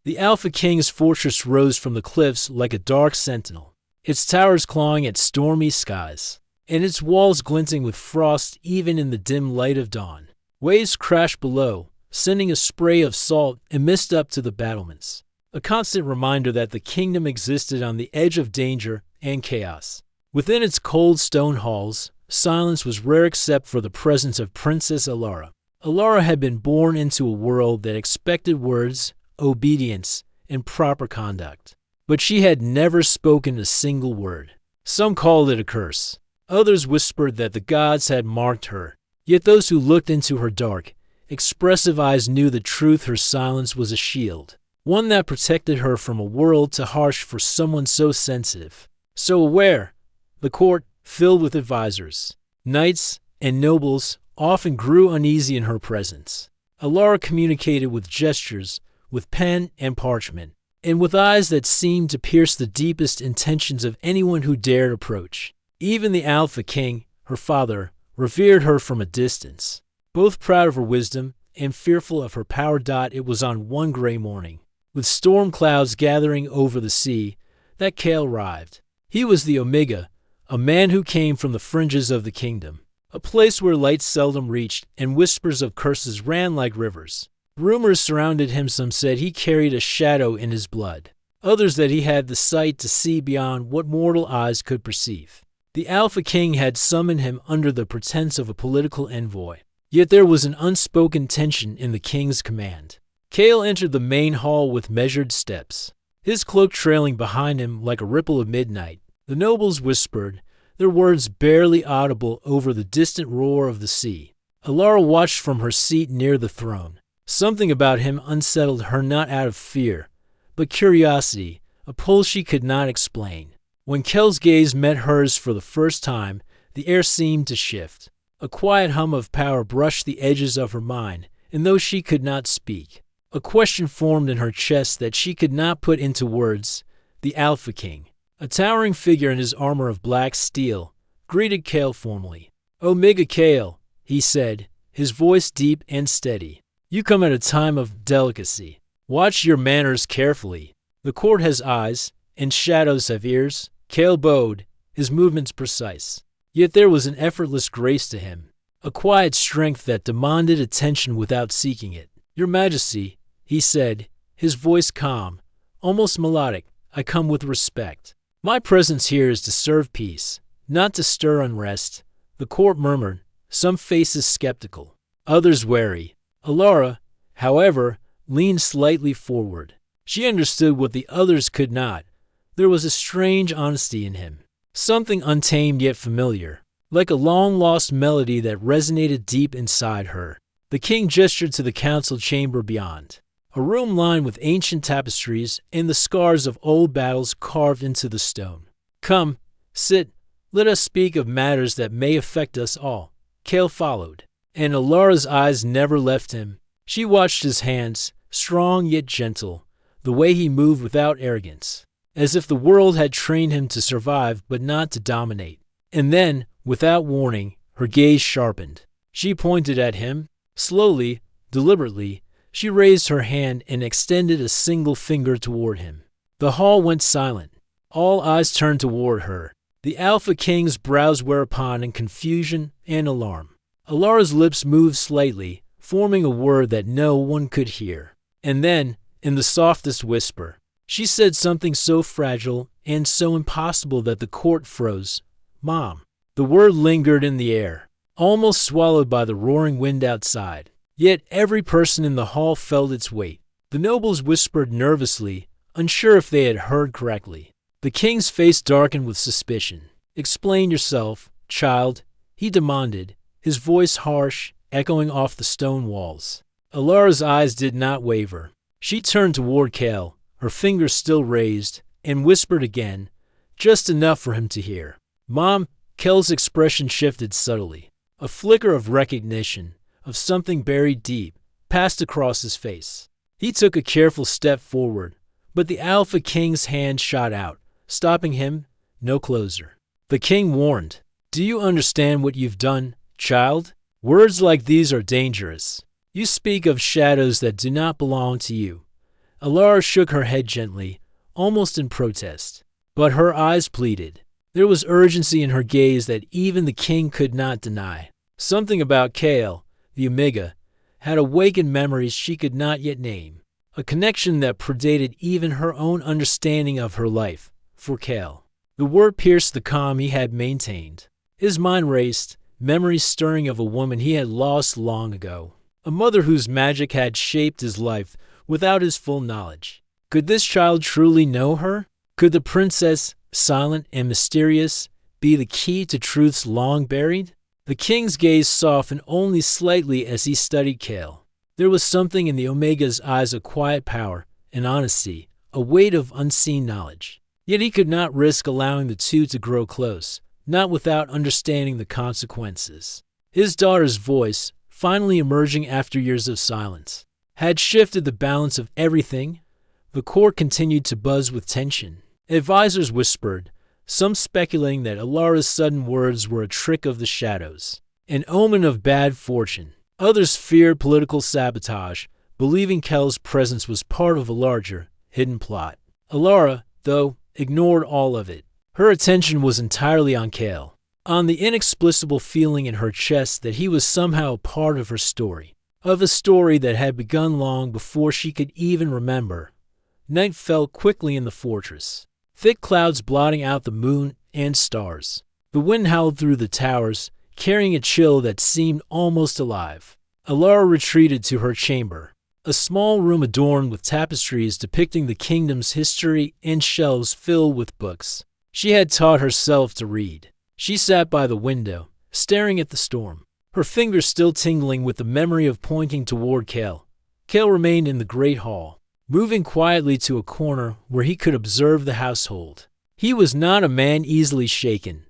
The Alpha King's fortress rose from the cliffs like a dark sentinel, its towers clawing at stormy skies, and its walls glinting with frost even in the dim light of dawn. Waves crashed below, sending a spray of salt and mist up to the battlements, a constant reminder that the kingdom existed on the edge of danger and chaos. Within its cold stone halls, silence was rare except for the presence of Princess Alara. Alara had been born into a world that expected words, obedience, and proper conduct. But she had never spoken a single word. Some called it a curse. Others whispered that the gods had marked her. Yet those who looked into her dark, expressive eyes knew the truth. Her silence was a shield, one that protected her from a world too harsh for someone so sensitive, so aware. The court, filled with advisors, knights, and nobles, often grew uneasy in her presence. Alara communicated with gestures, with pen and parchment, and with eyes that seemed to pierce the deepest intentions of anyone who dared approach. Even the Alpha King, her father, revered her from a distance, both proud of her wisdom and fearful of her power. It was on one gray morning, with storm clouds gathering over the sea, that Kale arrived. He was the Omega, a man who came from the fringes of the kingdom, a place where light seldom reached and whispers of curses ran like rivers. Rumors surrounded him. Some said he carried a shadow in his blood, others that he had the sight to see beyond what mortal eyes could perceive. The Alpha King had summoned him under the pretense of a political envoy. Yet there was an unspoken tension in the king's command. Kale entered the main hall with measured steps, his cloak trailing behind him like a ripple of midnight. The nobles whispered, their words barely audible over the distant roar of the sea. Alara watched from her seat near the throne. Something about him unsettled her, not out of fear, but curiosity, a pull she could not explain. When Kel's gaze met hers for the first time, the air seemed to shift. A quiet hum of power brushed the edges of her mind, and though she could not speak, a question formed in her chest that she could not put into words. The Alpha King, a towering figure in his armor of black steel, greeted Kale formally. "Omega Kale," he said, his voice deep and steady. "You come at a time of delicacy. Watch your manners carefully. The court has eyes, and shadows have ears." Kale bowed, his movements precise. Yet there was an effortless grace to him, a quiet strength that demanded attention without seeking it. "Your Majesty," he said, his voice calm, almost melodic, "I come with respect. My presence here is to serve peace, not to stir unrest." The court murmured, some faces skeptical, others wary. Alara, however, leaned slightly forward. She understood what the others could not. There was a strange honesty in him, something untamed yet familiar, like a long-lost melody that resonated deep inside her. The king gestured to the council chamber beyond, a room lined with ancient tapestries and the scars of old battles carved into the stone. "Come, sit, let us speak of matters that may affect us all." Kale followed, and Alara's eyes never left him. She watched his hands, strong yet gentle, the way he moved without arrogance, as if the world had trained him to survive but not to dominate. And then, without warning, her gaze sharpened. She pointed at him. Slowly, deliberately, she raised her hand and extended a single finger toward him. The hall went silent. All eyes turned toward her. The Alpha King's brows were upon in confusion and alarm. Alara's lips moved slightly, forming a word that no one could hear. And then, in the softest whisper, she said something so fragile and so impossible that the court froze. "Mom." The word lingered in the air, almost swallowed by the roaring wind outside. Yet every person in the hall felt its weight. The nobles whispered nervously, unsure if they had heard correctly. The king's face darkened with suspicion. "Explain yourself, child," he demanded, his voice harsh, echoing off the stone walls. Alara's eyes did not waver. She turned toward Kale, her fingers still raised, and whispered again, just enough for him to hear. "Mom." Kale's expression shifted subtly. A flicker of recognition, of something buried deep, passed across his face. He took a careful step forward, but the Alpha King's hand shot out, stopping him, no closer. The king warned, "Do you understand what you've done, child? Words like these are dangerous. You speak of shadows that do not belong to you." Alara shook her head gently, almost in protest. But her eyes pleaded. There was urgency in her gaze that even the king could not deny. Something about Kale, the Omega, had awakened memories she could not yet name. A connection that predated even her own understanding of her life, for Kale. The word pierced the calm he had maintained. His mind raced, memories stirring of a woman he had lost long ago. A mother whose magic had shaped his life without his full knowledge. Could this child truly know her? Could the princess, silent and mysterious, be the key to truths long buried? The king's gaze softened only slightly as he studied Kale. There was something in the Omega's eyes of quiet power and honesty, a weight of unseen knowledge. Yet he could not risk allowing the two to grow close, not without understanding the consequences. His daughter's voice, finally emerging after years of silence, had shifted the balance of everything. The court continued to buzz with tension. Advisors whispered, some speculating that Alara's sudden words were a trick of the shadows, an omen of bad fortune. Others feared political sabotage, believing Kel's presence was part of a larger, hidden plot. Alara, though, ignored all of it. Her attention was entirely on Kale, on the inexplicable feeling in her chest that he was somehow a part of her story, of a story that had begun long before she could even remember. Night fell quickly in the fortress, thick clouds blotting out the moon and stars. The wind howled through the towers, carrying a chill that seemed almost alive. Alara retreated to her chamber, a small room adorned with tapestries depicting the kingdom's history and shelves filled with books. She had taught herself to read. She sat by the window, staring at the storm, her fingers still tingling with the memory of pointing toward Kale. Kale remained in the great hall, moving quietly to a corner where he could observe the household. He was not a man easily shaken,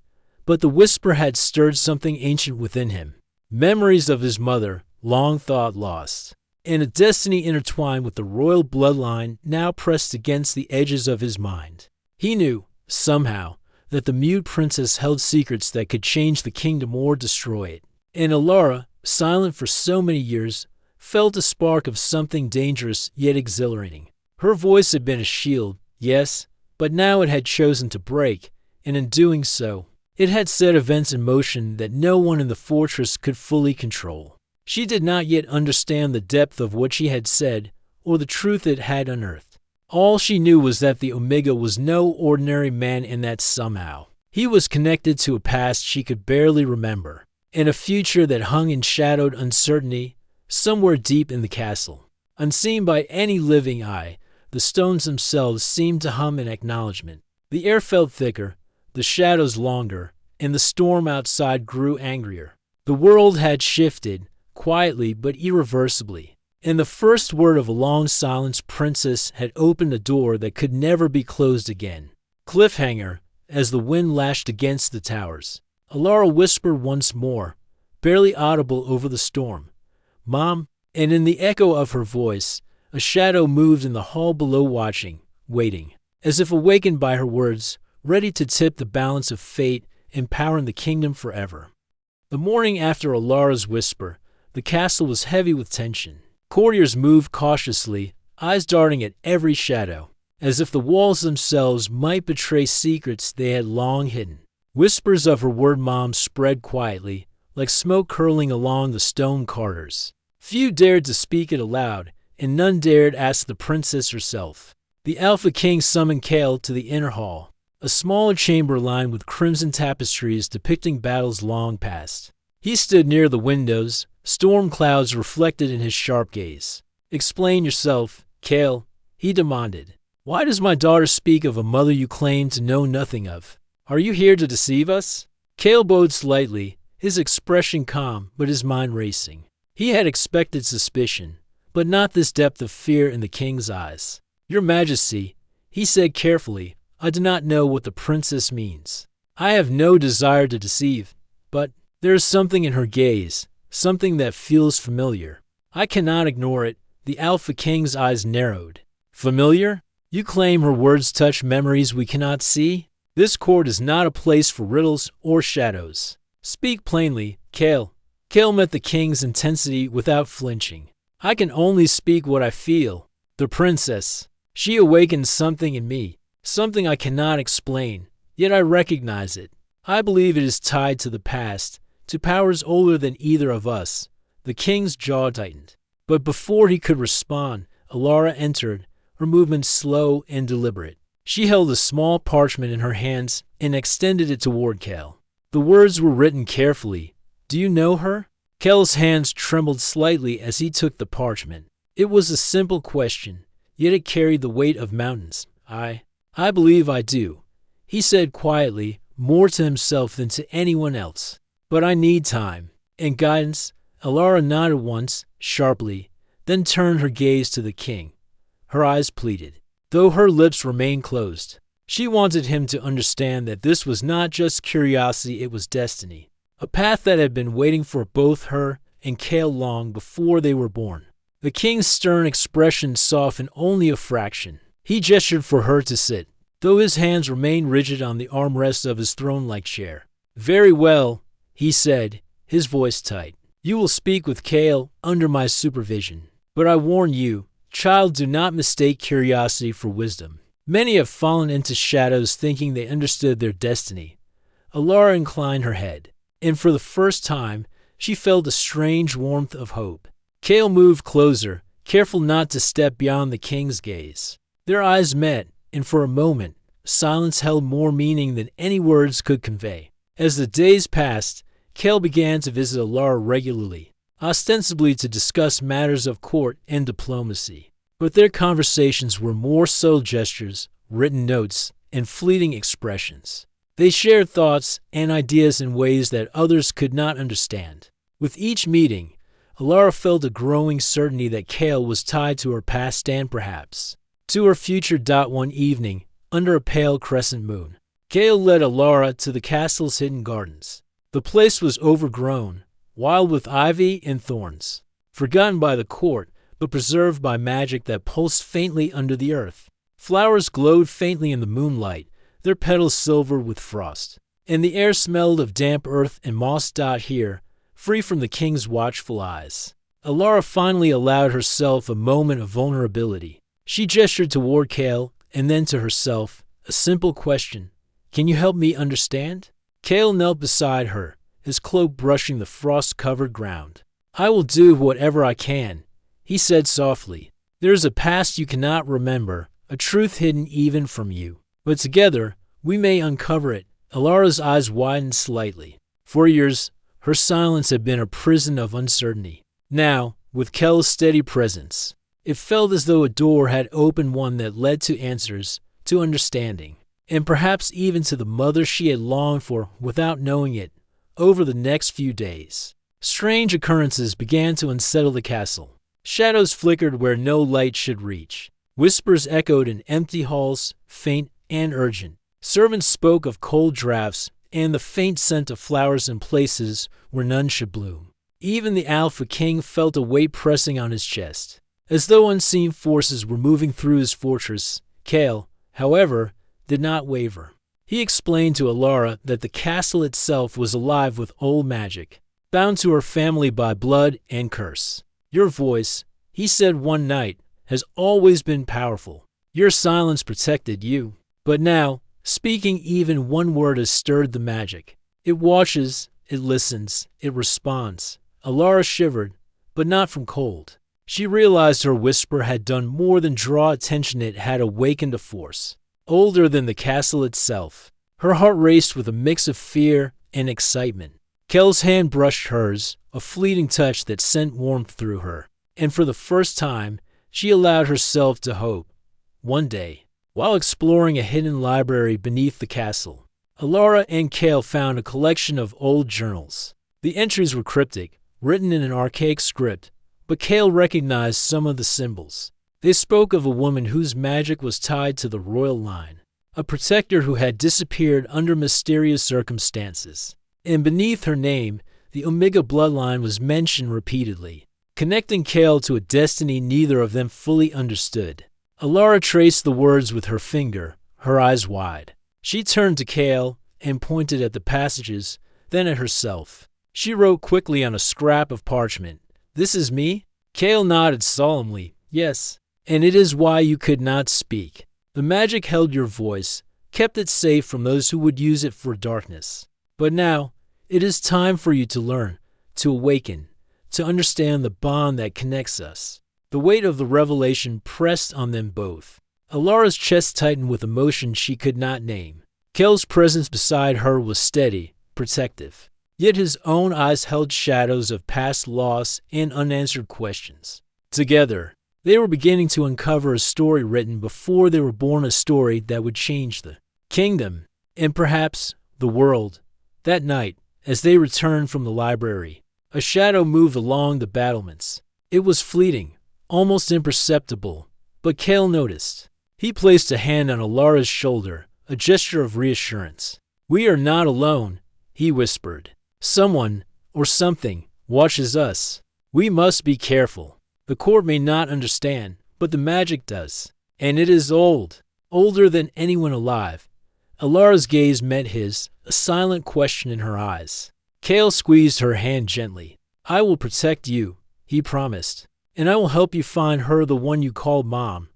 but the whisper had stirred something ancient within him. Memories of his mother, long thought lost, and a destiny intertwined with the royal bloodline now pressed against the edges of his mind. He knew, somehow, that the mute princess held secrets that could change the kingdom or destroy it. And Alara, silent for so many years, felt a spark of something dangerous yet exhilarating. Her voice had been a shield, yes, but now it had chosen to break, and in doing so, it had set events in motion that no one in the fortress could fully control. She did not yet understand the depth of what she had said or the truth it had unearthed. All she knew was that the Omega was no ordinary man and that somehow he was connected to a past she could barely remember, and a future that hung in shadowed uncertainty somewhere deep in the castle. Unseen by any living eye, the stones themselves seemed to hum in acknowledgement. The air felt thicker, the shadows longer, and the storm outside grew angrier. The world had shifted, quietly but irreversibly. In the first word of a long silence, Princess had opened a door that could never be closed again. Cliffhanger, as the wind lashed against the towers. Alara whispered once more, barely audible over the storm, "Mom," and in the echo of her voice, a shadow moved in the hall below, watching, waiting, as if awakened by her words, ready to tip the balance of fate, empowering the kingdom forever. The morning after Alara's whisper, the castle was heavy with tension. Courtiers moved cautiously, eyes darting at every shadow, as if the walls themselves might betray secrets they had long hidden. Whispers of her word "mom" spread quietly, like smoke curling along the stone corridors. Few dared to speak it aloud, and none dared ask the princess herself. The Alpha King summoned Kale to the inner hall, a smaller chamber lined with crimson tapestries depicting battles long past. He stood near the windows, storm clouds reflected in his sharp gaze. "Explain yourself, Kale," he demanded. "Why does my daughter speak of a mother you claim to know nothing of? Are you here to deceive us?" Kale bowed slightly, his expression calm but his mind racing. He had expected suspicion, but not this depth of fear in the king's eyes. "Your Majesty," he said carefully, "I do not know what the princess means. I have no desire to deceive, but there is something in her gaze, something that feels familiar. I cannot ignore it." The Alpha King's eyes narrowed. "Familiar? You claim her words touch memories we cannot see? This court is not a place for riddles or shadows. Speak plainly, Kale." Kale met the king's intensity without flinching. "I can only speak what I feel." The princess. She awakened something in me, something I cannot explain, yet I recognize it. I believe it is tied to the past, to powers older than either of us. The king's jaw tightened. But before he could respond, Alara entered, her movements slow and deliberate. She held a small parchment in her hands and extended it toward Kel. The words were written carefully. Do you know her? Kel's hands trembled slightly as he took the parchment. It was a simple question, yet it carried the weight of mountains. I believe I do, he said quietly, more to himself than to anyone else. But I need time and guidance. Alara nodded once, sharply, then turned her gaze to the king. Her eyes pleaded, though her lips remained closed. She wanted him to understand that this was not just curiosity, it was destiny. A path that had been waiting for both her and Kale long before they were born. The king's stern expression softened only a fraction. He gestured for her to sit, though his hands remained rigid on the armrest of his throne-like chair. Very well, he said, his voice tight. You will speak with Kale under my supervision. But I warn you, child, do not mistake curiosity for wisdom. Many have fallen into shadows thinking they understood their destiny. Alara inclined her head, and for the first time, she felt a strange warmth of hope. Kale moved closer, careful not to step beyond the king's gaze. Their eyes met, and for a moment, silence held more meaning than any words could convey. As the days passed, Kale began to visit Alara regularly, ostensibly to discuss matters of court and diplomacy. But their conversations were more subtle gestures, written notes, and fleeting expressions. They shared thoughts and ideas in ways that others could not understand. With each meeting, Alara felt a growing certainty that Kale was tied to her past and perhaps to her future. One evening, under a pale crescent moon, Kale led Alara to the castle's hidden gardens. The place was overgrown, wild with ivy and thorns, forgotten by the court, but preserved by magic that pulsed faintly under the earth. Flowers glowed faintly in the moonlight, their petals silver with frost, and the air smelled of damp earth and moss. Here, free from the king's watchful eyes, Alara finally allowed herself a moment of vulnerability. She gestured toward Kale and then to herself, a simple question. Can you help me understand? Kale knelt beside her, his cloak brushing the frost-covered ground. I will do whatever I can, he said softly. There is a past you cannot remember, a truth hidden even from you. But together, we may uncover it. Alara's eyes widened slightly. For years, her silence had been a prison of uncertainty. Now, with Kel's steady presence, it felt as though a door had opened, one that led to answers, to understanding, and perhaps even to the mother she had longed for without knowing it. Over the next few days, strange occurrences began to unsettle the castle. Shadows flickered where no light should reach. Whispers echoed in empty halls, faint and urgent. Servants spoke of cold drafts and the faint scent of flowers in places where none should bloom. Even the Alpha King felt a weight pressing on his chest, as though unseen forces were moving through his fortress. Kale, however, did not waver. He explained to Alara that the castle itself was alive with old magic, bound to her family by blood and curse. Your voice, he said one night, has always been powerful. Your silence protected you. But now, speaking even one word has stirred the magic. It watches, it listens, it responds. Alara shivered, but not from cold. She realized her whisper had done more than draw attention, it had awakened a force, older than the castle itself. Her heart raced with a mix of fear and excitement. Kel's hand brushed hers, a fleeting touch that sent warmth through her. And for the first time, she allowed herself to hope. One day, while exploring a hidden library beneath the castle, Alara and Kale found a collection of old journals. The entries were cryptic, written in an archaic script, but Kale recognized some of the symbols. They spoke of a woman whose magic was tied to the royal line, a protector who had disappeared under mysterious circumstances. And beneath her name, the Omega bloodline was mentioned repeatedly, connecting Kale to a destiny neither of them fully understood. Alara traced the words with her finger, her eyes wide. She turned to Kale and pointed at the passages, then at herself. She wrote quickly on a scrap of parchment, "This is me?" Kale nodded solemnly, "Yes." and it is why you could not speak. The magic held your voice, kept it safe from those who would use it for darkness. But now, it is time for you to learn, to awaken, to understand the bond that connects us. The weight of the revelation pressed on them both. Alara's chest tightened with emotion she could not name. Cale's presence beside her was steady, protective. Yet his own eyes held shadows of past loss and unanswered questions. Together, they were beginning to uncover a story written before they were born, a story that would change the kingdom, and perhaps the world. That night, as they returned from the library, a shadow moved along the battlements. It was fleeting, almost imperceptible, but Cale noticed. He placed a hand on Alara's shoulder, a gesture of reassurance. "We are not alone," he whispered. "Someone, or something, watches us. We must be careful. The court may not understand, but the magic does. And it is old, older than anyone alive." Alara's gaze met his, a silent question in her eyes. Cale squeezed her hand gently. "I will protect you," he promised, "and I will help you find her, the one you called Mom."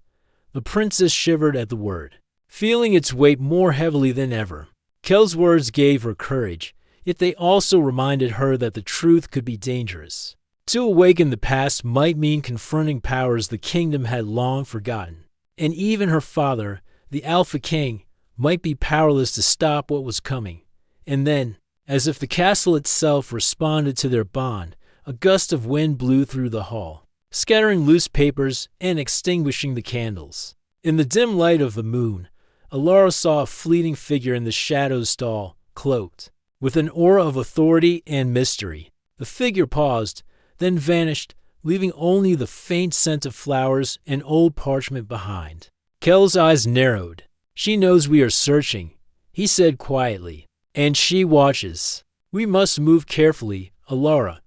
The princess shivered at the word, feeling its weight more heavily than ever. Cale's words gave her courage, yet they also reminded her that the truth could be dangerous. To awaken the past might mean confronting powers the kingdom had long forgotten. And even her father, the Alpha King, might be powerless to stop what was coming. And then, as if the castle itself responded to their bond, a gust of wind blew through the hall, scattering loose papers and extinguishing the candles. In the dim light of the moon, Alara saw a fleeting figure in the shadow's stall, cloaked, with an aura of authority and mystery. The figure paused, then vanished, leaving only the faint scent of flowers and old parchment behind. Cale's eyes narrowed. "She knows we are searching," he said quietly, "and she watches. We must move carefully, Alara.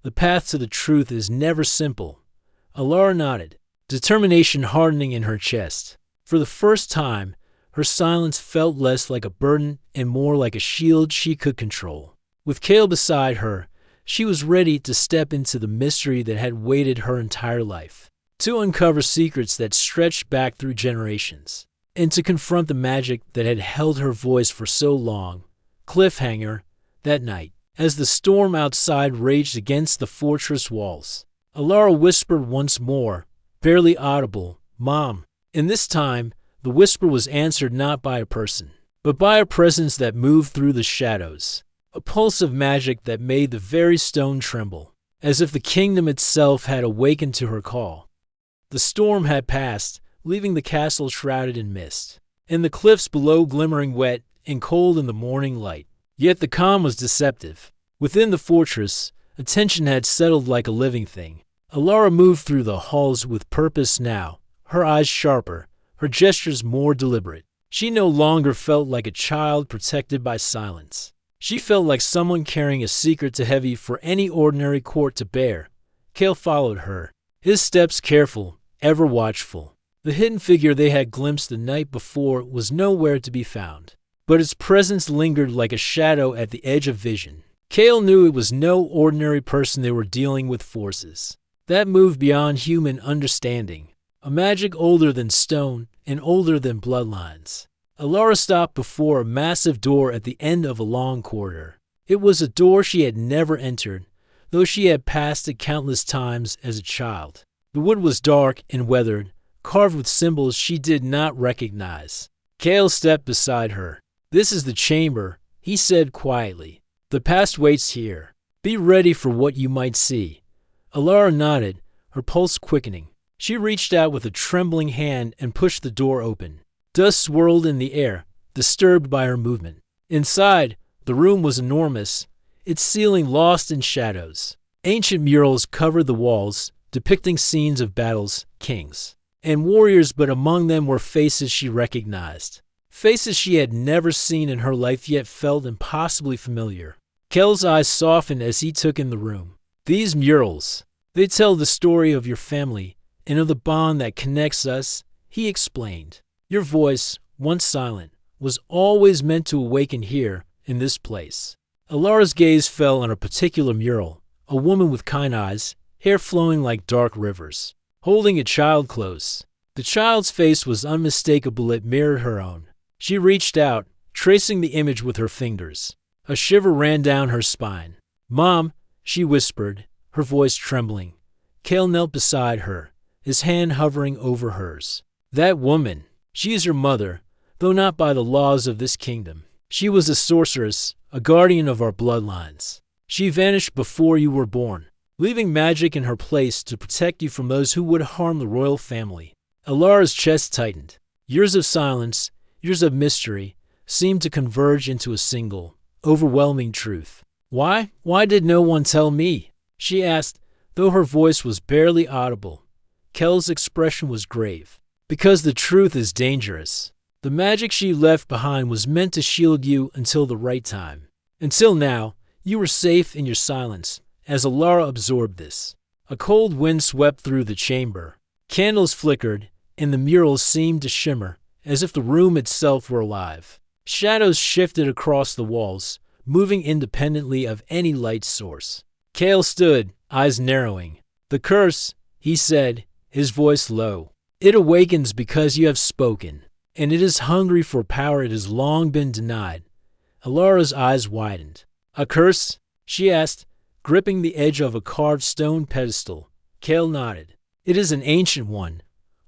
The path to the truth is never simple." Alara nodded, determination hardening in her chest. For the first time, her silence felt less like a burden and more like a shield she could control. With Cale beside her, she was ready to step into the mystery that had weighted her entire life, to uncover secrets that stretched back through generations, and to confront the magic that had held her voice for so long. Cliffhanger, that night, as the storm outside raged against the fortress walls, Alara whispered once more, barely audible, "Mom." And this time, the whisper was answered not by a person, but by a presence that moved through the shadows, a pulse of magic that made the very stone tremble, as if the kingdom itself had awakened to her call. The storm had passed, leaving the castle shrouded in mist, and the cliffs below glimmering wet and cold in the morning light. Yet the calm was deceptive. Within the fortress, attention had settled like a living thing. Alara moved through the halls with purpose now, her eyes sharper, her gestures more deliberate. She no longer felt like a child protected by silence. She felt like someone carrying a secret too heavy for any ordinary court to bear. Cale followed her, his steps careful, ever watchful. The hidden figure they had glimpsed the night before was nowhere to be found, but its presence lingered like a shadow at the edge of vision. Cale knew it was no ordinary person they were dealing with, forces that moved beyond human understanding, a magic older than stone and older than bloodlines. Alara stopped before a massive door at the end of a long corridor. It was a door she had never entered, though she had passed it countless times as a child. The wood was dark and weathered, carved with symbols she did not recognize. Cale stepped beside her. "This is the chamber," he said quietly. "The past waits here. Be ready for what you might see." Alara nodded, her pulse quickening. She reached out with a trembling hand and pushed the door open. Dust swirled in the air, disturbed by her movement. Inside, the room was enormous, its ceiling lost in shadows. Ancient murals covered the walls, depicting scenes of battles, kings, and warriors, but among them were faces she recognized. Faces she had never seen in her life yet felt impossibly familiar. Cale's eyes softened as he took in the room. "These murals, they tell the story of your family and of the bond that connects us," he explained. "Your voice, once silent, was always meant to awaken here, in this place." Alara's gaze fell on a particular mural, a woman with kind eyes, hair flowing like dark rivers, holding a child close. The child's face was unmistakable. It mirrored her own. She reached out, tracing the image with her fingers. A shiver ran down her spine. "Mom," she whispered, her voice trembling. Cale knelt beside her, his hand hovering over hers. "That woman, she is your mother, though not by the laws of this kingdom. She was a sorceress, a guardian of our bloodlines. She vanished before you were born, leaving magic in her place to protect you from those who would harm the royal family." Alara's chest tightened. Years of silence, years of mystery, seemed to converge into a single, overwhelming truth. Why did no one tell me?" she asked, though her voice was barely audible. Kel's expression was grave. "Because the truth is dangerous. The magic she left behind was meant to shield you until the right time. Until now, you were safe in your silence, as Alara absorbed this." A cold wind swept through the chamber. Candles flickered, and the murals seemed to shimmer, as if the room itself were alive. Shadows shifted across the walls, moving independently of any light source. Cale stood, eyes narrowing. "The curse," he said, his voice low. "It awakens because you have spoken, and it is hungry for power it has long been denied." Alara's eyes widened. "A curse?" she asked, gripping the edge of a carved stone pedestal. Cale nodded. "It is an ancient one,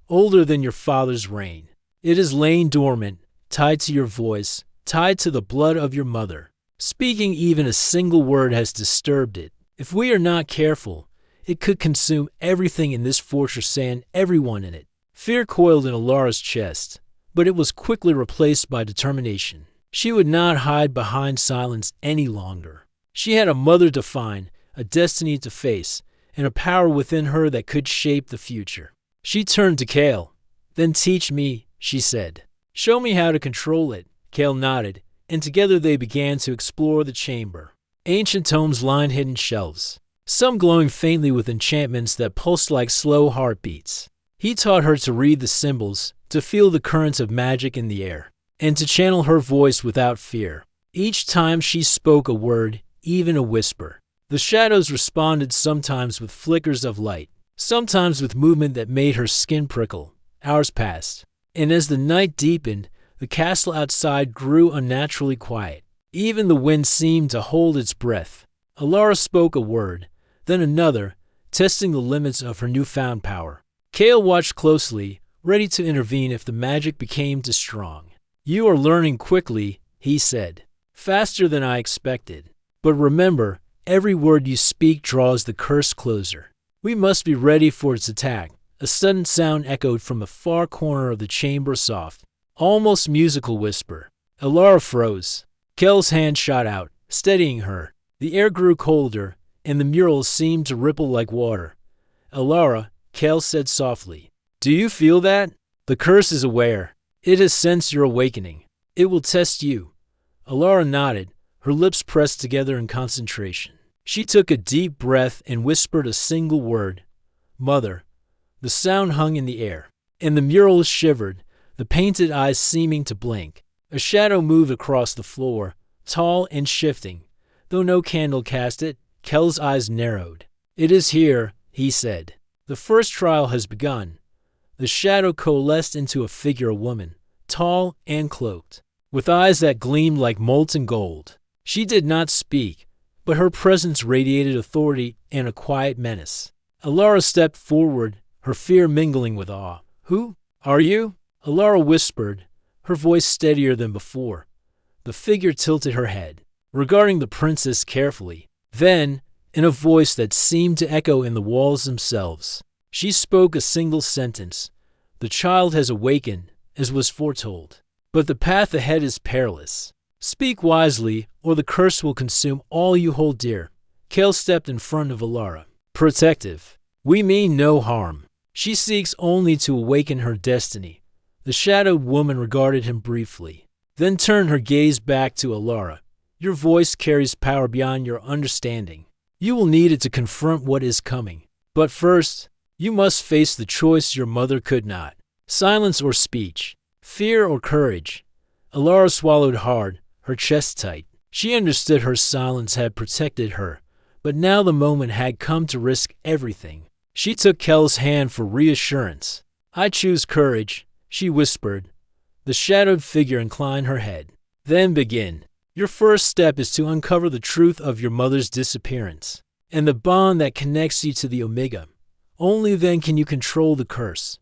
older than your father's reign. It has lain dormant, tied to your voice, tied to the blood of your mother. Speaking even a single word has disturbed it. If we are not careful, it could consume everything in this fortress and everyone in it." Fear coiled in Alara's chest, but it was quickly replaced by determination. She would not hide behind silence any longer. She had a mother to find, a destiny to face, and a power within her that could shape the future. She turned to Cale. "Then teach me," she said. "Show me how to control it." Cale nodded, and together they began to explore the chamber. Ancient tomes lined hidden shelves, some glowing faintly with enchantments that pulsed like slow heartbeats. He taught her to read the symbols, to feel the currents of magic in the air, and to channel her voice without fear. Each time she spoke a word, even a whisper, the shadows responded, sometimes with flickers of light, sometimes with movement that made her skin prickle. Hours passed, and as the night deepened, the castle outside grew unnaturally quiet. Even the wind seemed to hold its breath. Alara spoke a word, then another, testing the limits of her newfound power. Cale watched closely, ready to intervene if the magic became too strong. "You are learning quickly," he said. "Faster than I expected. But remember, every word you speak draws the curse closer. We must be ready for its attack." A sudden sound echoed from a far corner of the chamber, soft, almost musical whisper. Alara froze. Cale's hand shot out, steadying her. The air grew colder, and the murals seemed to ripple like water. "Alara," Cale said softly, "do you feel that? The curse is aware. It has sensed your awakening. It will test you." Alara nodded, her lips pressed together in concentration. She took a deep breath and whispered a single word, "Mother." The sound hung in the air, and the murals shivered, the painted eyes seeming to blink. A shadow moved across the floor, tall and shifting. Though no candle cast it, Kel's eyes narrowed. "It is here," he said. "The first trial has begun." The shadow coalesced into a figure, a woman, tall and cloaked, with eyes that gleamed like molten gold. She did not speak, but her presence radiated authority and a quiet menace. Alara stepped forward, her fear mingling with awe. "Who are you?" Alara whispered, her voice steadier than before. The figure tilted her head, regarding the princess carefully. Then, in a voice that seemed to echo in the walls themselves, she spoke a single sentence. "The child has awakened, as was foretold. But the path ahead is perilous. Speak wisely, or the curse will consume all you hold dear." Cale stepped in front of Alara. "Protective. We mean no harm. She seeks only to awaken her destiny." The shadowed woman regarded him briefly, then turned her gaze back to Alara. "Your voice carries power beyond your understanding. You will need it to confront what is coming. But first, you must face the choice your mother could not. Silence or speech, fear or courage." Alara swallowed hard, her chest tight. She understood her silence had protected her, but now the moment had come to risk everything. She took Kel's hand for reassurance. "I choose courage," she whispered. The shadowed figure inclined her head. "Then begin. Your first step is to uncover the truth of your mother's disappearance and the bond that connects you to the Omega. Only then can you control the curse."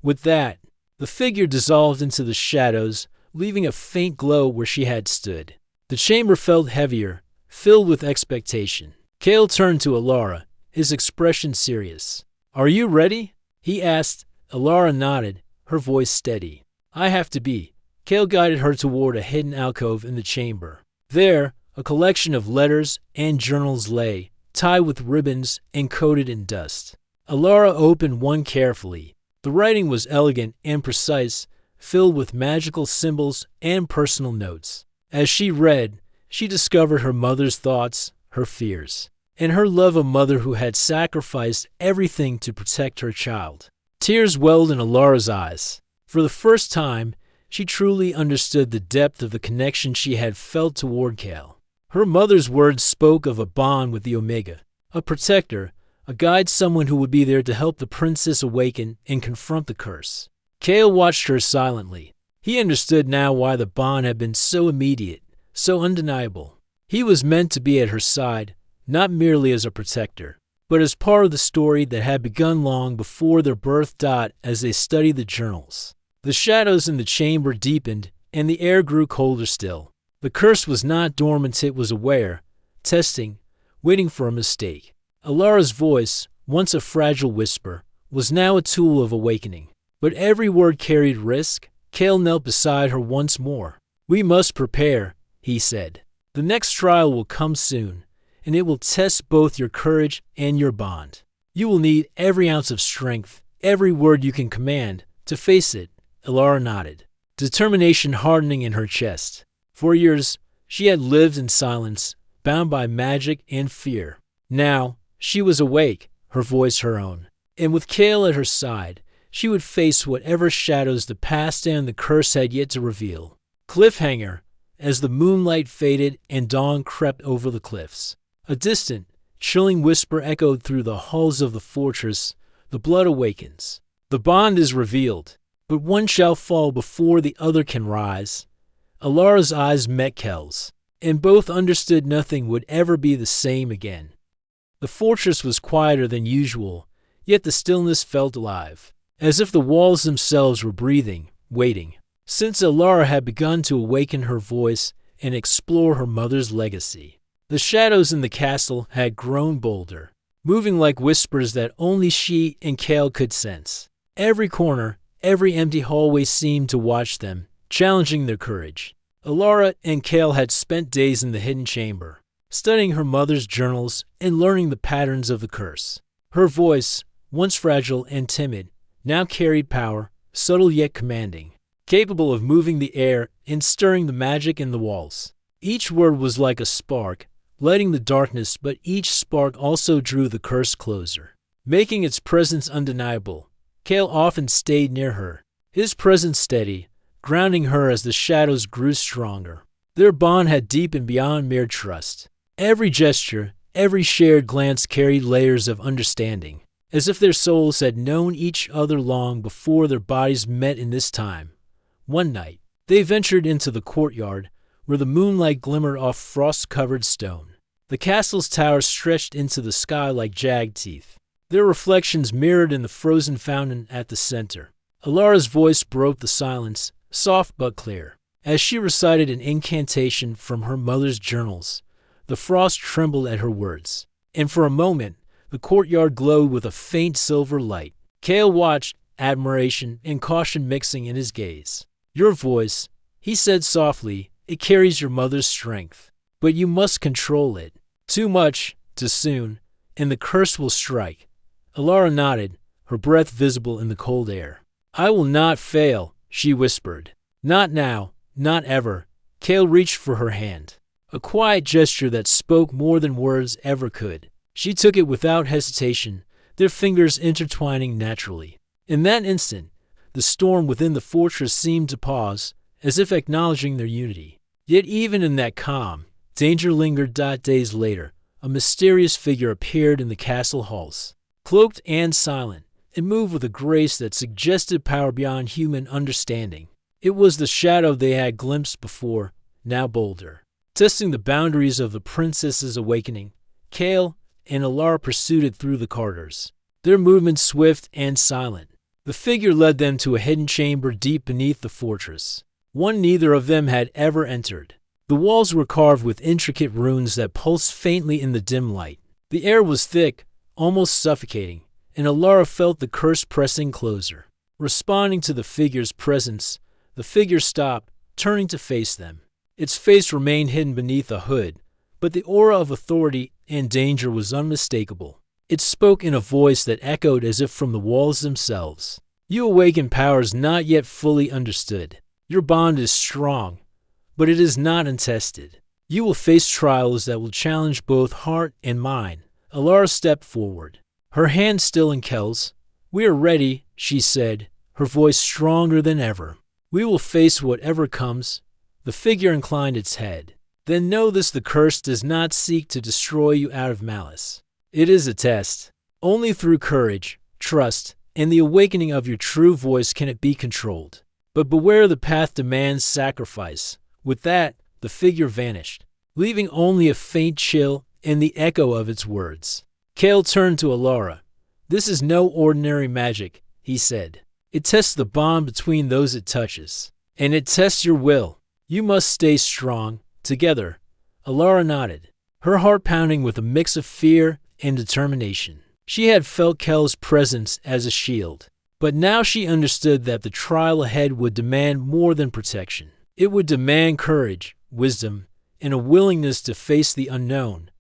With that, the figure dissolved into the shadows, leaving a faint glow where she had stood. The chamber felt heavier, filled with expectation. Cale turned to Alara, his expression serious. "Are you ready?" he asked. Alara nodded, her voice steady. "I have to be." Cale guided her toward a hidden alcove in the chamber. There, a collection of letters and journals lay, tied with ribbons and coated in dust. Alara opened one carefully. The writing was elegant and precise, filled with magical symbols and personal notes. As she read, she discovered her mother's thoughts, her fears, and her love of mother who had sacrificed everything to protect her child. Tears welled in Alara's eyes. For the first time, she truly understood the depth of the connection she had felt toward Cale. Her mother's words spoke of a bond with the Omega, a protector, a guide, someone who would be there to help the princess awaken and confront the curse. Cale watched her silently. He understood now why the bond had been so immediate, so undeniable. He was meant to be at her side, not merely as a protector, but as part of the story that had begun long before their birth. As they studied the journals, the shadows in the chamber deepened, and the air grew colder still. The curse was not dormant, it was aware, testing, waiting for a mistake. Alara's voice, once a fragile whisper, was now a tool of awakening. But every word carried risk. Cale knelt beside her once more. "We must prepare," he said. "The next trial will come soon, and it will test both your courage and your bond. You will need every ounce of strength, every word you can command, to face it." Alara nodded, determination hardening in her chest. For years, she had lived in silence, bound by magic and fear. Now, she was awake, her voice her own. And with Cale at her side, she would face whatever shadows the past and the curse had yet to reveal. Cliffhanger, as the moonlight faded and dawn crept over the cliffs. A distant, chilling whisper echoed through the halls of the fortress. "The blood awakens. The bond is revealed, but one shall fall before the other can rise." Alara's eyes met Cale's, and both understood nothing would ever be the same again. The fortress was quieter than usual, yet the stillness felt alive, as if the walls themselves were breathing, waiting. Since Alara had begun to awaken her voice and explore her mother's legacy, the shadows in the castle had grown bolder, moving like whispers that only she and Cale could sense. Every corner, every empty hallway seemed to watch them, challenging their courage. Alara and Cale had spent days in the hidden chamber, studying her mother's journals and learning the patterns of the curse. Her voice, once fragile and timid, now carried power, subtle yet commanding, capable of moving the air and stirring the magic in the walls. Each word was like a spark, lighting the darkness, but each spark also drew the curse closer, making its presence undeniable. Cale often stayed near her, his presence steady, grounding her as the shadows grew stronger. Their bond had deepened beyond mere trust. Every gesture, every shared glance carried layers of understanding, as if their souls had known each other long before their bodies met in this time. One night, they ventured into the courtyard, where the moonlight glimmered off frost-covered stone. The castle's towers stretched into the sky like jagged teeth, their reflections mirrored in the frozen fountain at the center. Alara's voice broke the silence, soft but clear. As she recited an incantation from her mother's journals, the frost trembled at her words, and for a moment, the courtyard glowed with a faint silver light. Cale watched, admiration and caution mixing in his gaze. "Your voice," he said softly, "it carries your mother's strength. But you must control it. Too much, too soon, and the curse will strike." Alara nodded, her breath visible in the cold air. "I will not fail," she whispered. "Not now, not ever." Cale reached for her hand, a quiet gesture that spoke more than words ever could. She took it without hesitation, their fingers intertwining naturally. In that instant, the storm within the fortress seemed to pause, as if acknowledging their unity. Yet even in that calm, danger lingered. Days later, a mysterious figure appeared in the castle halls. Cloaked and silent, it moved with a grace that suggested power beyond human understanding. It was the shadow they had glimpsed before, now bolder. Testing the boundaries of the princess's awakening, Kale and Alara pursued it through the corridors, their movements swift and silent. The figure led them to a hidden chamber deep beneath the fortress, one neither of them had ever entered. The walls were carved with intricate runes that pulsed faintly in the dim light. The air was thick, almost suffocating, and Alara felt the curse pressing closer. Responding to the figure's presence, the figure stopped, turning to face them. Its face remained hidden beneath a hood, but the aura of authority and danger was unmistakable. It spoke in a voice that echoed as if from the walls themselves. You awaken powers not yet fully understood. Your bond is strong, but it is not untested. You will face trials that will challenge both heart and mind. Alara stepped forward, her hand still in Kel's. We are ready, she said, her voice stronger than ever. We will face whatever comes. The figure inclined its head. Then know this: the curse does not seek to destroy you out of malice. It is a test. Only through courage, trust, and the awakening of your true voice can it be controlled. But beware, the path demands sacrifice. With that, the figure vanished, leaving only a faint chill and the echo of its words. Kale turned to Alara. This is no ordinary magic, he said. It tests the bond between those it touches. And it tests your will. You must stay strong, together. Alara nodded, her heart pounding with a mix of fear and determination. She had felt Kel's presence as a shield, but now she understood that the trial ahead would demand more than protection. It would demand courage, wisdom, and a willingness to face the unknown.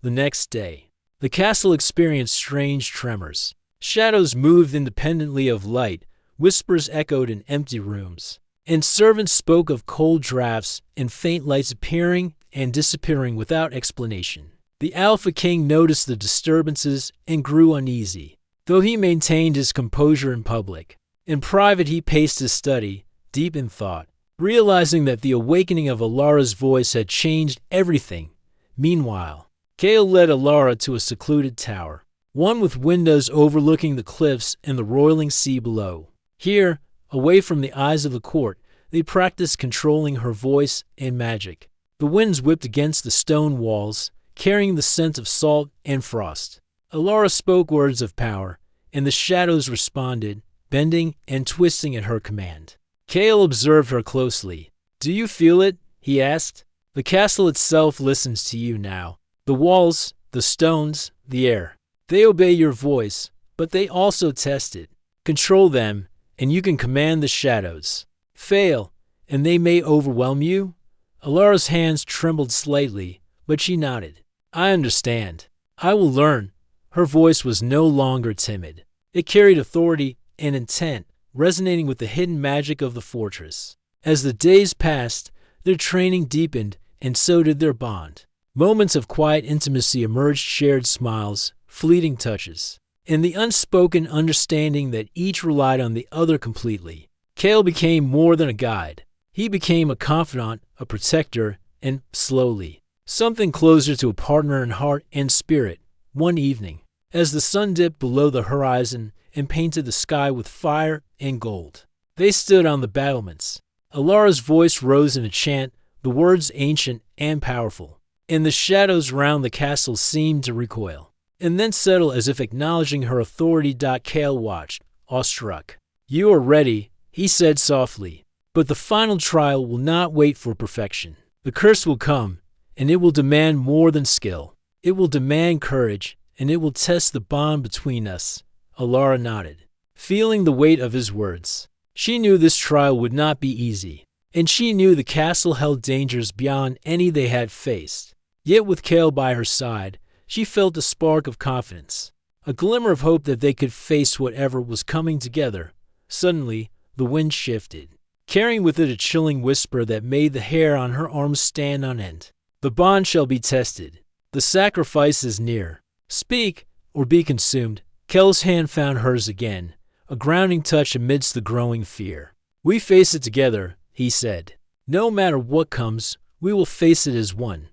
The next day, the castle experienced strange tremors. Shadows moved independently of light, whispers echoed in empty rooms, and servants spoke of cold drafts and faint lights appearing and disappearing without explanation. The Alpha King noticed the disturbances and grew uneasy, though he maintained his composure in public. In private, he paced his study, deep in thought, realizing that the awakening of Alara's voice had changed everything. Meanwhile, Kale led Alara to a secluded tower, one with windows overlooking the cliffs and the roiling sea below. Here, away from the eyes of the court, they practiced controlling her voice and magic. The winds whipped against the stone walls, carrying the scent of salt and frost. Alara spoke words of power, and the shadows responded, bending and twisting at her command. Kale observed her closely. Do you feel it? He asked. The castle itself listens to you now. The walls, the stones, the air. They obey your voice, but they also test it. Control them, and you can command the shadows. Fail, and they may overwhelm you. Alara's hands trembled slightly, but she nodded. I understand. I will learn. Her voice was no longer timid. It carried authority and intent, resonating with the hidden magic of the fortress. As the days passed, their training deepened, and so did their bond. Moments of quiet intimacy emerged, shared smiles, fleeting touches, and the unspoken understanding that each relied on the other completely. Kale became more than a guide. He became a confidant, a protector, and, slowly, something closer to a partner in heart and spirit. One evening, as the sun dipped below the horizon and painted the sky with fire and gold, they stood on the battlements. Alara's voice rose in a chant, the words ancient and powerful, and the shadows round the castle seemed to recoil, and then settle as if acknowledging her authority. Kale watched, awestruck. You are ready, he said softly, but the final trial will not wait for perfection. The curse will come, and it will demand more than skill. It will demand courage, and it will test the bond between us. Alara nodded, feeling the weight of his words. She knew this trial would not be easy, and she knew the castle held dangers beyond any they had faced. Yet with Kale by her side, she felt a spark of confidence, a glimmer of hope that they could face whatever was coming together. Suddenly, the wind shifted, carrying with it a chilling whisper that made the hair on her arms stand on end. The bond shall be tested. The sacrifice is near. Speak, or be consumed. Kel's hand found hers again, a grounding touch amidst the growing fear. We face it together, he said. No matter what comes, we will face it as one.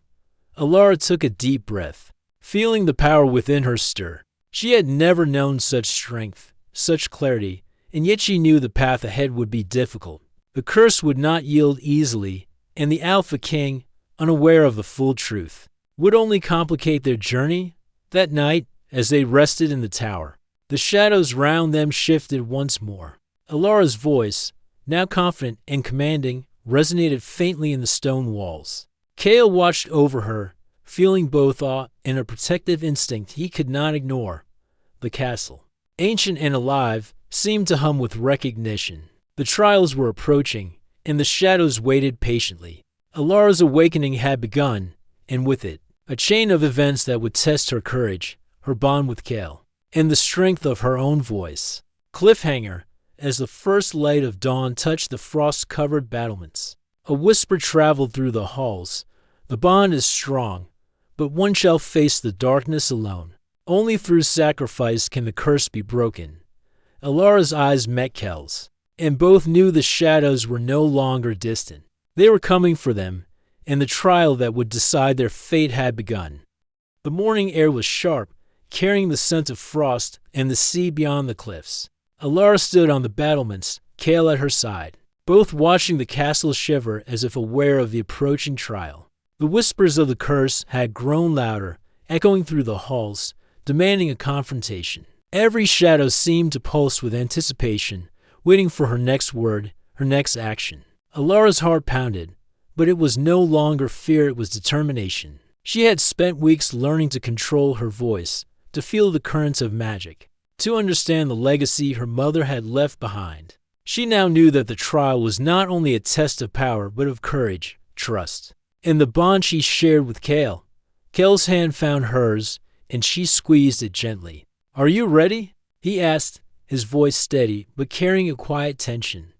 Alara took a deep breath, feeling the power within her stir. She had never known such strength, such clarity, and yet she knew the path ahead would be difficult. The curse would not yield easily, and the Alpha King, unaware of the full truth, would only complicate their journey. That night, as they rested in the tower, the shadows round them shifted once more. Alara's voice, now confident and commanding, resonated faintly in the stone walls. Kale watched over her, feeling both awe and a protective instinct he could not ignore. The castle, ancient and alive, seemed to hum with recognition. The trials were approaching, and the shadows waited patiently. Alara's awakening had begun, and with it, a chain of events that would test her courage, her bond with Kale, and the strength of her own voice. Cliffhanger, as the first light of dawn touched the frost-covered battlements. A whisper traveled through the halls. The bond is strong, but one shall face the darkness alone. Only through sacrifice can the curse be broken. Alara's eyes met Kel's, and both knew the shadows were no longer distant. They were coming for them, and the trial that would decide their fate had begun. The morning air was sharp, carrying the scent of frost and the sea beyond the cliffs. Alara stood on the battlements, Kale at her side, both watching the castle shiver as if aware of the approaching trial. The whispers of the curse had grown louder, echoing through the halls, demanding a confrontation. Every shadow seemed to pulse with anticipation, waiting for her next word, her next action. Alara's heart pounded, but it was no longer fear, it was determination. She had spent weeks learning to control her voice, to feel the currents of magic, to understand the legacy her mother had left behind. She now knew that the trial was not only a test of power, but of courage, trust, and the bond she shared with Kale. Kale's hand found hers, and she squeezed it gently. "Are you ready?" he asked, his voice steady, but carrying a quiet tension.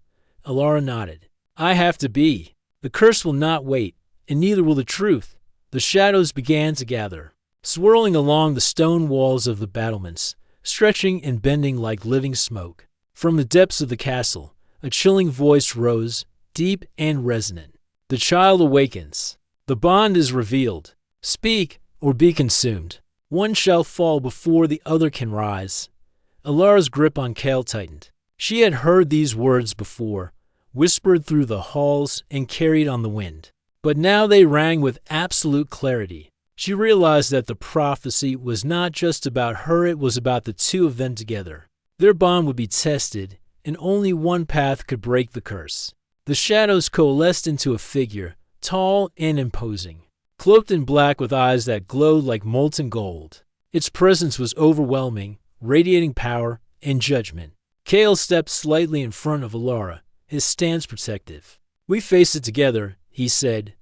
Alara nodded. "I have to be. The curse will not wait, and neither will the truth." The shadows began to gather, swirling along the stone walls of the battlements, stretching and bending like living smoke. From the depths of the castle, a chilling voice rose, deep and resonant. "The child awakens. The bond is revealed. Speak, or be consumed. One shall fall before the other can rise." Alara's grip on Kale tightened. She had heard these words before, whispered through the halls and carried on the wind. But now they rang with absolute clarity. She realized that the prophecy was not just about her, it was about the two of them together. Their bond would be tested, and only one path could break the curse. The shadows coalesced into a figure, tall and imposing, cloaked in black with eyes that glowed like molten gold. Its presence was overwhelming, radiating power and judgment. Kale stepped slightly in front of Alara, his stance protective. "We face it together," he said.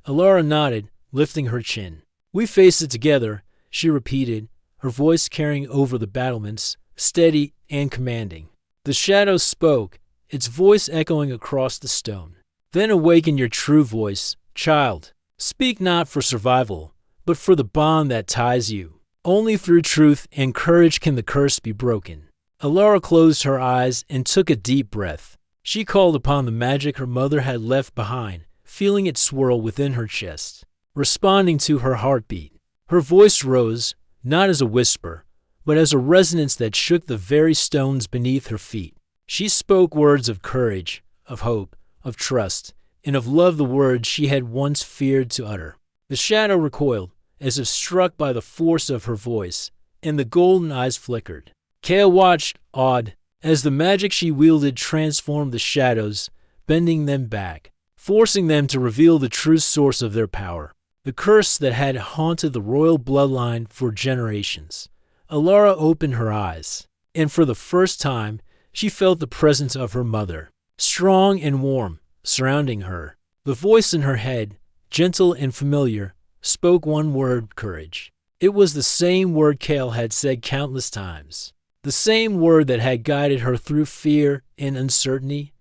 Alara nodded, lifting her chin. "We face it together," she repeated, her voice carrying over the battlements, steady and commanding. The shadow spoke, its voice echoing across the stone. "Then awaken your true voice, child. Speak not for survival, but for the bond that ties you. Only through truth and courage can the curse be broken." Alara closed her eyes and took a deep breath. She called upon the magic her mother had left behind, feeling it swirl within her chest, responding to her heartbeat. Her voice rose, not as a whisper, but as a resonance that shook the very stones beneath her feet. She spoke words of courage, of hope, of trust, and of love, the words she had once feared to utter. The shadow recoiled, as if struck by the force of her voice, and the golden eyes flickered. Kale watched, awed, as the magic she wielded transformed the shadows, bending them back, forcing them to reveal the true source of their power, the curse that had haunted the royal bloodline for generations. Alara opened her eyes, and for the first time, she felt the presence of her mother, strong and warm, surrounding her. The voice in her head, gentle and familiar, spoke one word: courage. It was the same word Kale had said countless times, the same word that had guided her through fear and uncertainty.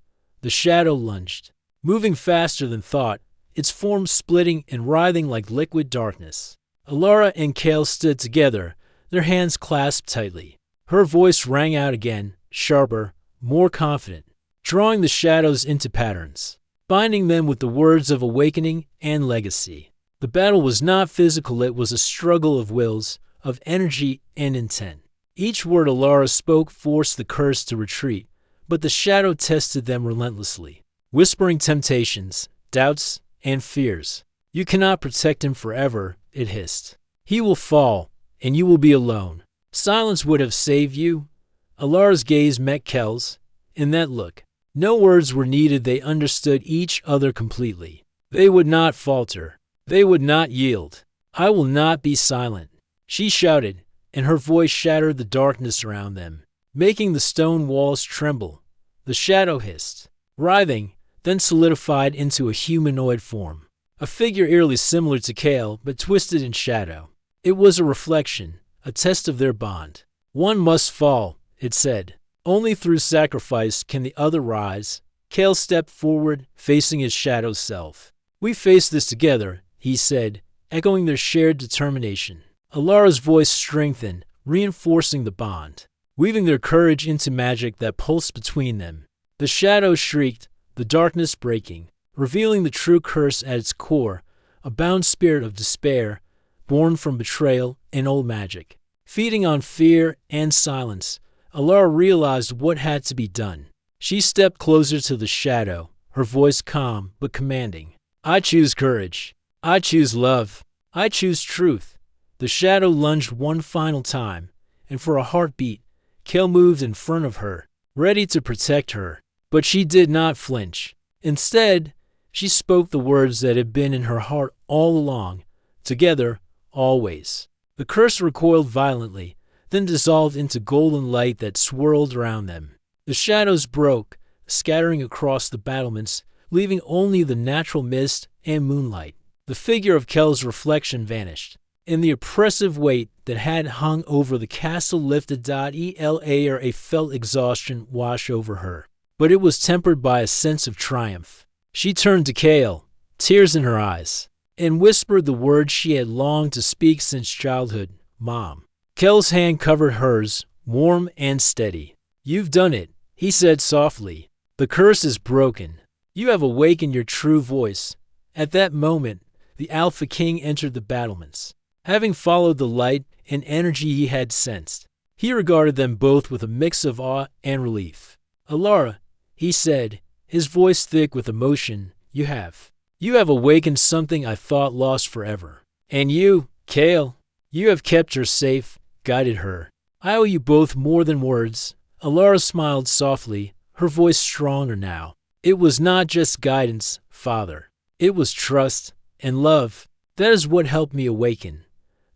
The shadow lunged, moving faster than thought, its form splitting and writhing like liquid darkness. Alara and Kale stood together, their hands clasped tightly. Her voice rang out again, sharper, more confident, drawing the shadows into patterns, binding them with the words of awakening and legacy. The battle was not physical, it was a struggle of wills, of energy and intent. Each word Alara spoke forced the curse to retreat, but the shadow tested them relentlessly, whispering temptations, doubts, and fears. You cannot protect him forever, it hissed. He will fall, and you will be alone. Silence would have saved you. Alara's gaze met Kel's. In that look, no words were needed. They understood each other completely. They would not falter. They would not yield. I will not be silent, she shouted, and her voice shattered the darkness around them, making the stone walls tremble. The shadow hissed, writhing, then solidified into a humanoid form. A figure eerily similar to Kale, but twisted in shadow. It was a reflection, a test of their bond. One must fall, it said. Only through sacrifice can the other rise. Kale stepped forward, facing his shadow self. We face this together, he said, echoing their shared determination. Alara's voice strengthened, reinforcing the bond, weaving their courage into magic that pulsed between them. The shadow shrieked, the darkness breaking, revealing the true curse at its core, a bound spirit of despair, born from betrayal and old magic. Feeding on fear and silence, Alara realized what had to be done. She stepped closer to the shadow, her voice calm but commanding. I choose courage. I choose love. I choose truth. The shadow lunged one final time, and for a heartbeat, Kale moved in front of her, ready to protect her. But she did not flinch. Instead, she spoke the words that had been in her heart all along. Together, always. The curse recoiled violently, then dissolved into golden light that swirled around them. The shadows broke, scattering across the battlements, leaving only the natural mist and moonlight. The figure of Kel's reflection vanished, and the oppressive weight that had hung over the castle lifted. A felt exhaustion wash over her, but it was tempered by a sense of triumph. She turned to Kale, tears in her eyes, and whispered the words she had longed to speak since childhood, Mom. Kel's hand covered hers, warm and steady. You've done it, he said softly. The curse is broken. You have awakened your true voice. At that moment, the Alpha King entered the battlements. Having followed the light and energy he had sensed, he regarded them both with a mix of awe and relief. Alara, he said, his voice thick with emotion, you have awakened something I thought lost forever. And you, Kale, you have kept her safe, guided her. I owe you both more than words. Alara smiled softly, her voice stronger now. It was not just guidance, Father. It was trust and love. That is what helped me awaken.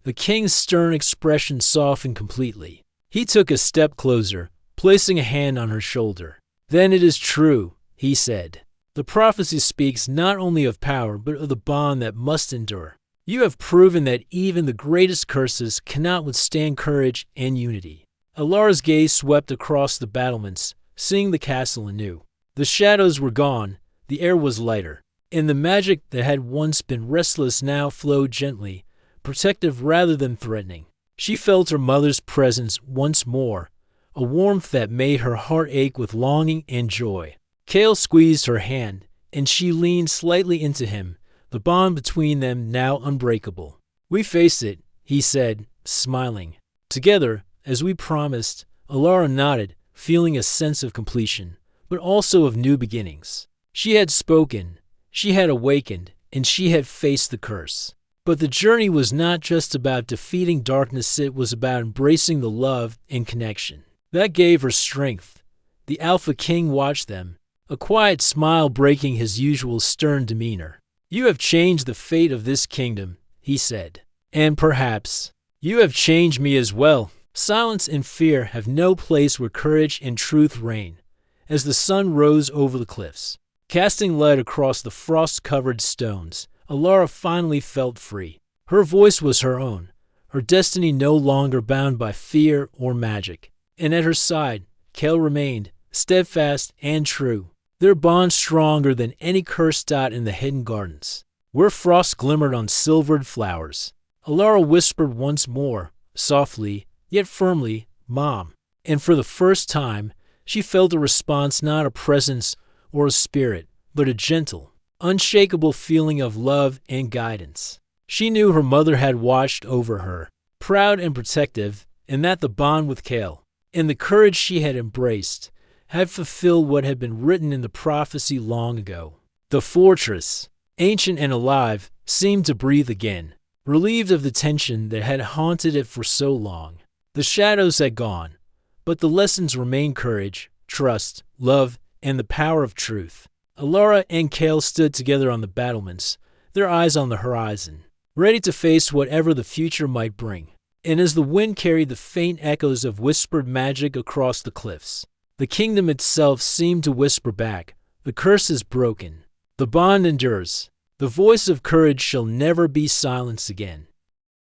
The king's stern expression softened completely. He took a step closer, placing a hand on her shoulder. Then it is true, he said. The prophecy speaks not only of power, but of the bond that must endure. You have proven that even the greatest curses cannot withstand courage and unity. Alara's gaze swept across the battlements, seeing the castle anew. The shadows were gone, the air was lighter, and the magic that had once been restless now flowed gently, protective rather than threatening. She felt her mother's presence once more, a warmth that made her heart ache with longing and joy. Kale squeezed her hand, and she leaned slightly into him, the bond between them now unbreakable. We face it, he said, smiling. Together, as we promised. Alara nodded, feeling a sense of completion, but also of new beginnings. She had spoken, she had awakened, and she had faced the curse. But the journey was not just about defeating darkness, it was about embracing the love and connection. That gave her strength. The Alpha King watched them, a quiet smile breaking his usual stern demeanor. You have changed the fate of this kingdom, he said. And perhaps, you have changed me as well. Silence and fear have no place where courage and truth reign. As the sun rose over the cliffs, casting light across the frost-covered stones, Alara finally felt free. Her voice was her own, her destiny no longer bound by fear or magic. And at her side, Kale remained, steadfast and true, their bond stronger than any cursed dot in the hidden gardens, where frost glimmered on silvered flowers. Alara whispered once more, softly, yet firmly, Mom. And for the first time, she felt a response, not a presence or a spirit, but a gentle, unshakable feeling of love and guidance. She knew her mother had watched over her, proud and protective, and that the bond with Kale, and the courage she had embraced, had fulfilled what had been written in the prophecy long ago. The fortress, ancient and alive, seemed to breathe again, relieved of the tension that had haunted it for so long. The shadows had gone, but the lessons remained: courage, trust, love, and the power of truth. Alara and Kale stood together on the battlements, their eyes on the horizon, ready to face whatever the future might bring. And as the wind carried the faint echoes of whispered magic across the cliffs, the kingdom itself seemed to whisper back, "The curse is broken. The bond endures. The voice of courage shall never be silenced again."